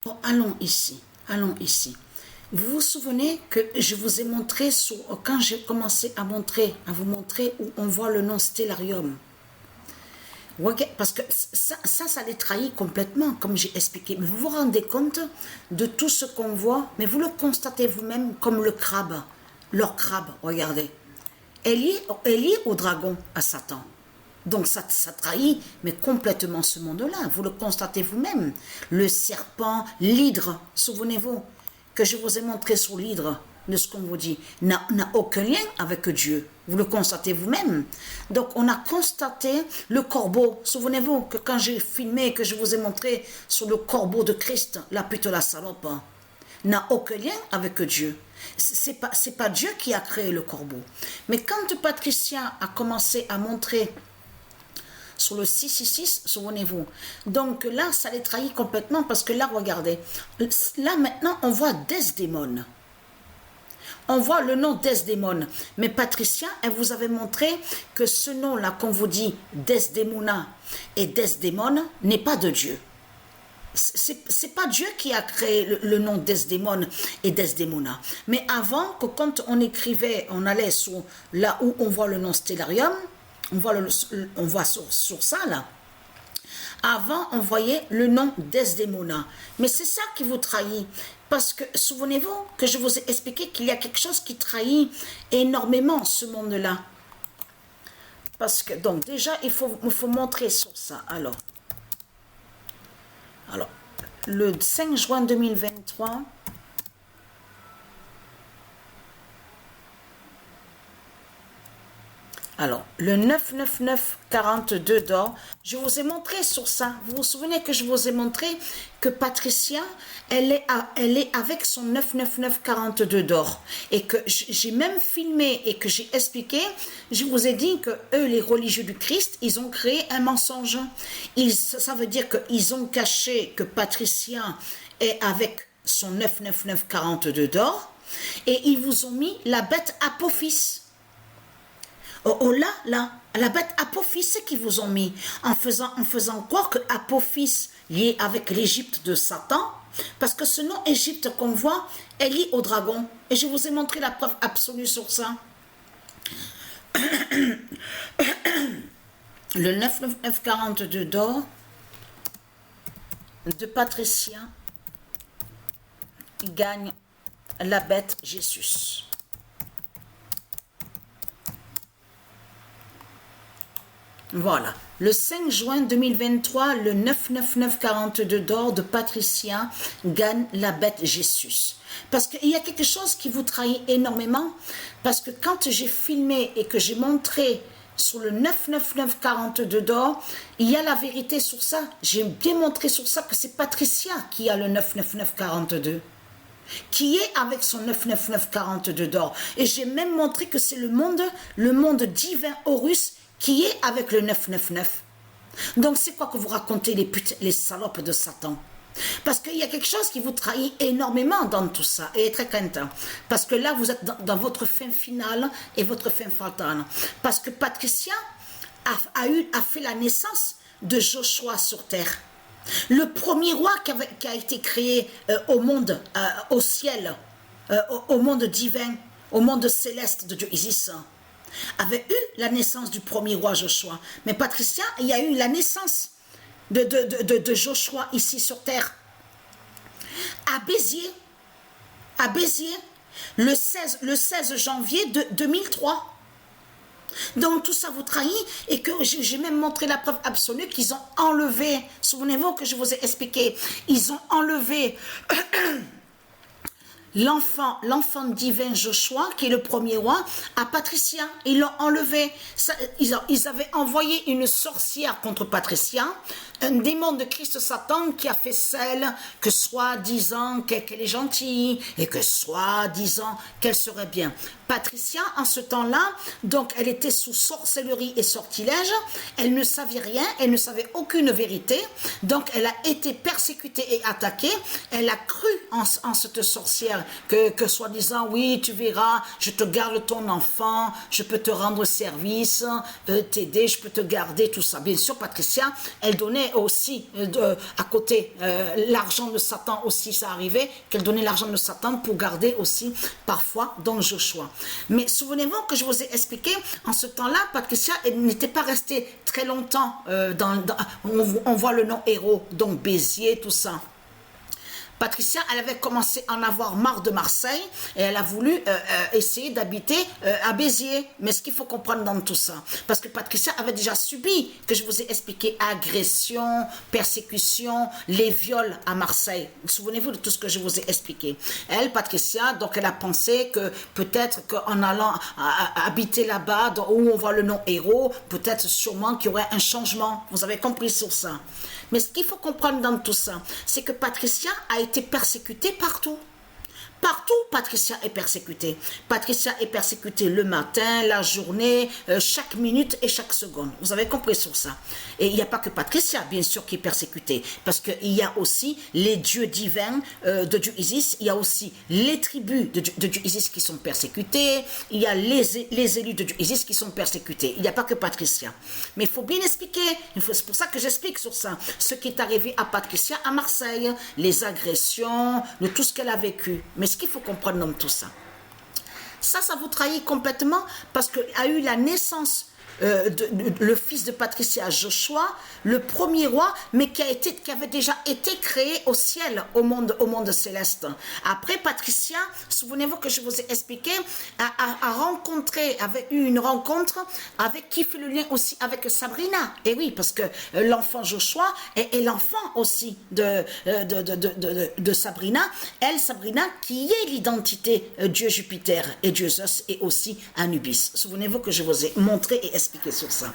Oh, allons ici, allons ici. Vous vous souvenez que je vous ai montré, quand j'ai commencé à vous montrer où on voit le nom Stellarium. Parce que ça les trahit complètement, comme j'ai expliqué. Mais vous vous rendez compte de tout ce qu'on voit, mais vous le constatez vous-même comme le crabe, leur crabe, regardez. Elle est liée au dragon, à Satan. Donc ça trahit, mais complètement ce monde-là. Vous le constatez vous-même. Le serpent, l'hydre, souvenez-vous que je vous ai montré sur l'hydre, de ce qu'on vous dit, n'a aucun lien avec Dieu. Vous le constatez vous-même. Donc on a constaté le corbeau. Souvenez-vous que quand j'ai filmé, que je vous ai montré sur le corbeau de Christ, la pute la salope, n'a aucun lien avec Dieu. C'est pas Dieu qui a créé le corbeau. Mais quand Patricia a commencé à montrer sur le 666, souvenez-vous. Donc là, ça les trahit complètement parce que là, regardez. Là, maintenant, on voit Desdémone. On voit le nom Desdémone. Mais Patricia, elle vous avait montré que ce nom-là, qu'on vous dit Desdémona et Desdémone, n'est pas de Dieu. C'est pas Dieu qui a créé le nom Desdémone et Desdémona. Mais avant, que quand on écrivait, on allait sur là où on voit le nom Stellarium, on voit sur ça là. Avant, on voyait le nom Desdémona. Mais c'est ça qui vous trahit. Parce que, souvenez-vous que je vous ai expliqué qu'il y a quelque chose qui trahit énormément ce monde-là. Parce que, donc, déjà, il faut montrer sur ça. Alors, le 5 juin 2023... Alors, le 99942 d'or, je vous ai montré sur ça. Vous vous souvenez que je vous ai montré que Patricia, elle est avec son 99942 d'or. Et que j'ai même filmé et que j'ai expliqué, je vous ai dit que eux, les religieux du Christ, ils ont créé un mensonge. Ça veut dire qu'ils ont caché que Patricia est avec son 99942 d'or. Et ils vous ont mis la bête Apophis. Oh là, la bête Apophis qui vous ont mis, en faisant croire que Apophis lié avec l'Égypte de Satan, parce que ce nom Égypte qu'on voit est lié au dragon. Et je vous ai montré la preuve absolue sur ça. Le 99942 d'or de Patricia gagne la bête Jésus. Voilà, le 5 juin 2023, le 99942 d'or de Patricia gagne la bête Jésus. Parce qu'il y a quelque chose qui vous trahit énormément, parce que quand j'ai filmé et que j'ai montré sur le 99942 d'or, il y a la vérité sur ça. J'ai bien montré sur ça que c'est Patricia qui a le 99942. Qui est avec son 99942 d'or. Et j'ai même montré que c'est le monde divin Horus qui est avec le 999. Donc c'est quoi que vous racontez les putes, les salopes de Satan? Parce qu'il y a quelque chose qui vous trahit énormément dans tout ça, et très content. Parce que là, vous êtes dans votre fin finale et votre fin fatale. Parce que Patricia a fait la naissance de Joshua sur terre. Le premier roi qui a été créé au monde, au ciel, au monde divin, au monde céleste de Dieu Isis, avait eu la naissance du premier roi Joshua. Mais Patricia, il y a eu la naissance de Joshua ici sur terre. À Béziers, le 16 janvier 2003. Donc tout ça vous trahit et que j'ai même montré la preuve absolue qu'ils ont enlevé, souvenez-vous que je vous ai expliqué, ils ont enlevé l'enfant divin Joshua, qui est le premier roi, à Patricia. Ils l'ont enlevé. Ils avaient envoyé une sorcière contre Patricia, un démon de Christ Satan qui a fait celle que soi-disant qu'elle est gentille et que soi-disant qu'elle serait bien. Patricia, en ce temps-là, donc elle était sous sorcellerie et sortilège, elle ne savait rien, elle ne savait aucune vérité, donc elle a été persécutée et attaquée, elle a cru en cette sorcière que soi-disant, oui, tu verras, je te garde ton enfant, je peux te rendre service, t'aider, je peux te garder, tout ça. Bien sûr, Patricia, elle donnait aussi, à côté, l'argent de Satan aussi, ça arrivait, qu'elle donnait l'argent de Satan pour garder aussi, parfois, dans Joshua. Mais souvenez-vous que je vous ai expliqué, en ce temps-là, Patricia, elle n'était pas restée très longtemps, on voit le nom héros, donc Béziers, tout ça. Patricia, elle avait commencé à en avoir marre de Marseille et elle a voulu essayer d'habiter à Béziers. Mais ce qu'il faut comprendre dans tout ça, parce que Patricia avait déjà subi, que je vous ai expliqué, agression, persécution, les viols à Marseille. Souvenez-vous de tout ce que je vous ai expliqué. Elle, Patricia, donc elle a pensé que peut-être qu'en allant habiter là-bas, où on voit le nom héros, peut-être sûrement qu'il y aurait un changement. Vous avez compris sur ça. Mais ce qu'il faut comprendre dans tout ça, c'est que Patricia a été persécutée partout. Partout, Patricia est persécutée. Patricia est persécutée le matin, la journée, chaque minute et chaque seconde. Vous avez compris sur ça. Et il n'y a pas que Patricia, bien sûr, qui est persécutée. Parce qu'il y a aussi les dieux divins de Dieu Isis. Il y a aussi les tribus de Dieu Isis qui sont persécutées. Il y a les élus de Dieu Isis qui sont persécutés. Il n'y a pas que Patricia. Mais il faut bien expliquer. C'est pour ça que j'explique sur ça. Ce qui est arrivé à Patricia à Marseille. Les agressions, de tout ce qu'elle a vécu. Mais ce qu'il faut comprendre dans tout ça, ça vous trahit complètement parce qu'il a eu la naissance le fils de Patricia, Joshua, le premier roi, mais qui avait déjà été créé au ciel, au monde céleste. Après, Patricia, souvenez-vous que je vous ai expliqué, a rencontré, avait eu une rencontre avec qui fait le lien aussi avec Sabrina. Et oui, parce que l'enfant Joshua est l'enfant aussi de Sabrina. Elle, Sabrina, qui est l'identité Dieu Jupiter et Dieu Zeus et aussi Anubis. Souvenez-vous que je vous ai montré et expliqué sur ça.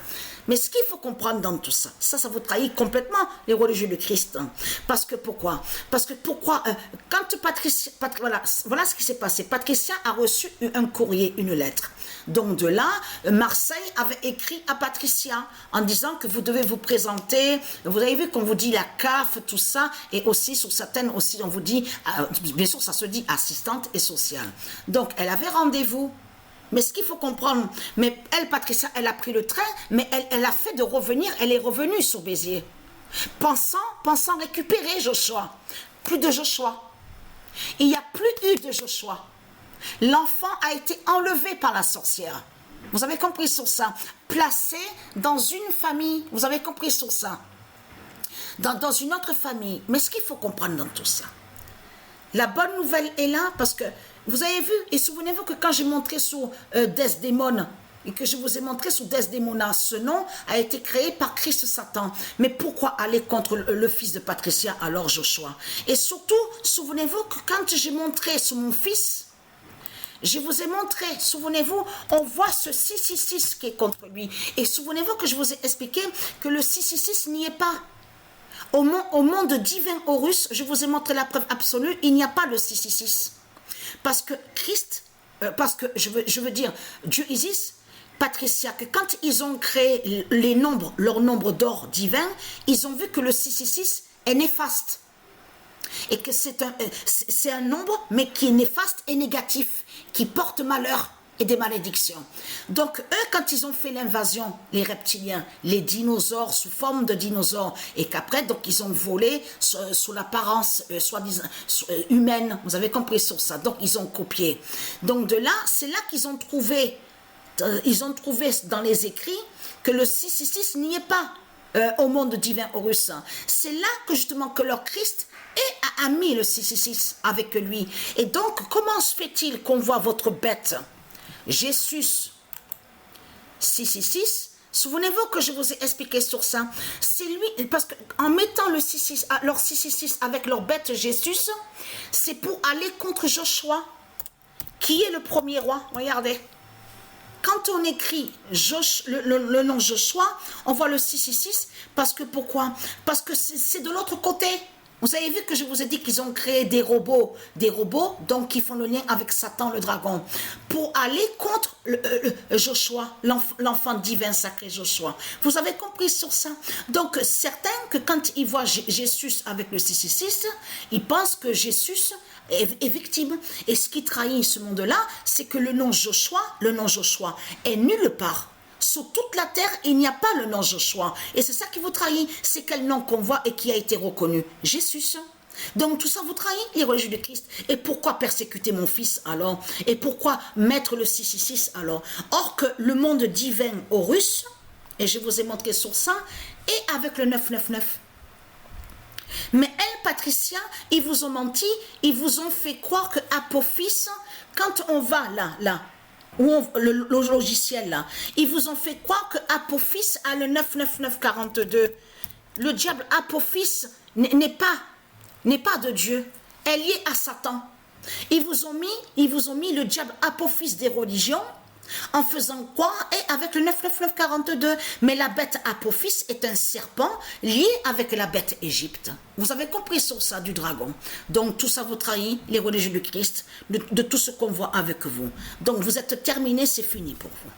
Mais ce qu'il faut comprendre dans tout ça, ça vous trahit complètement les religieux de Christ. Parce que pourquoi? Parce que quand Patricia, voilà ce qui s'est passé. Patricia a reçu un courrier, une lettre. Donc de là, Marseille avait écrit à Patricia en disant que vous devez vous présenter. Vous avez vu qu'on vous dit la CAF, tout ça, et aussi sur certaines aussi on vous dit, bien sûr ça se dit assistante et sociale. Donc elle avait rendez-vous. Mais ce qu'il faut comprendre, mais elle, Patricia, elle a pris le train, mais elle a fait de revenir, elle est revenue sur Béziers. Pensant récupérer Joshua. Plus de Joshua. Il n'y a plus eu de Joshua. L'enfant a été enlevé par la sorcière. Vous avez compris sur ça. Placé dans une famille. Vous avez compris sur ça. Dans une autre famille. Mais ce qu'il faut comprendre dans tout ça, la bonne nouvelle est là parce que vous avez vu, et souvenez-vous que quand j'ai montré sur Desdémone, et que je vous ai montré sur Desdémona, ce nom a été créé par Christ Satan. Mais pourquoi aller contre le fils de Patricia, alors Joshua? Et surtout, souvenez-vous que quand j'ai montré sur mon fils, je vous ai montré, souvenez-vous, on voit ce 666 qui est contre lui. Et souvenez-vous que je vous ai expliqué que le 666 n'y est pas. Au monde divin Horus, je vous ai montré la preuve absolue, il n'y a pas le 666. Parce que Christ, je veux dire, Dieu Isis, Patricia, que quand ils ont créé leur nombre d'or divin, ils ont vu que le 666 est néfaste. Et que c'est un nombre, mais qui est néfaste et négatif, qui porte malheur et des malédictions. Donc, eux, quand ils ont fait l'invasion, les reptiliens, les dinosaures sous forme de dinosaures, et qu'après, donc, ils ont volé sous l'apparence soi-disant humaine, vous avez compris sur ça, donc ils ont copié. Donc, de là, c'est là qu'ils ont trouvé, dans les écrits que le 666 n'y est pas au monde divin Horus. C'est là que justement que leur Christ a mis le 666 avec lui. Et donc, comment se fait-il qu'on voit votre bête Jésus 666, souvenez-vous que je vous ai expliqué sur ça. C'est lui, parce qu'en mettant leur 666 avec leur bête Jésus, c'est pour aller contre Joshua, qui est le premier roi. Regardez. Quand on écrit le nom Joshua, on voit le 666, parce que pourquoi? Parce que c'est de l'autre côté. Vous avez vu que je vous ai dit qu'ils ont créé des robots donc qui font le lien avec Satan le dragon, pour aller contre Joshua, l'enfant divin sacré Joshua. Vous avez compris sur ça? Donc certains que quand ils voient Jésus avec le 666, ils pensent que Jésus est victime. Et ce qui trahit ce monde-là, c'est que le nom Joshua est nulle part. Sur toute la terre, il n'y a pas le nom Joshua. Et c'est ça qui vous trahit. C'est quel nom qu'on voit et qui a été reconnu? Jésus. Donc tout ça vous trahit, les religieux de Christ. Et pourquoi persécuter mon fils alors? Et pourquoi mettre le 666 alors? Or que le monde divin Horus, et je vous ai montré sur ça, et avec le 999. Mais elle, Patricia, ils vous ont menti, ils vous ont fait croire que Apophis, quand on va là, ou le logiciel là, ils vous ont fait croire que Apophis a le 99942. Le diable Apophis n'est pas de Dieu, elle y est à Satan. Ils vous ont mis le diable Apophis des religions en faisant croire et avec le 99942. Mais la bête Apophis est un serpent lié avec la bête Égypte. Vous avez compris sur ça du dragon. Donc tout ça vous trahit, les religieux du Christ, de tout ce qu'on voit avec vous. Donc vous êtes terminés, c'est fini pour vous.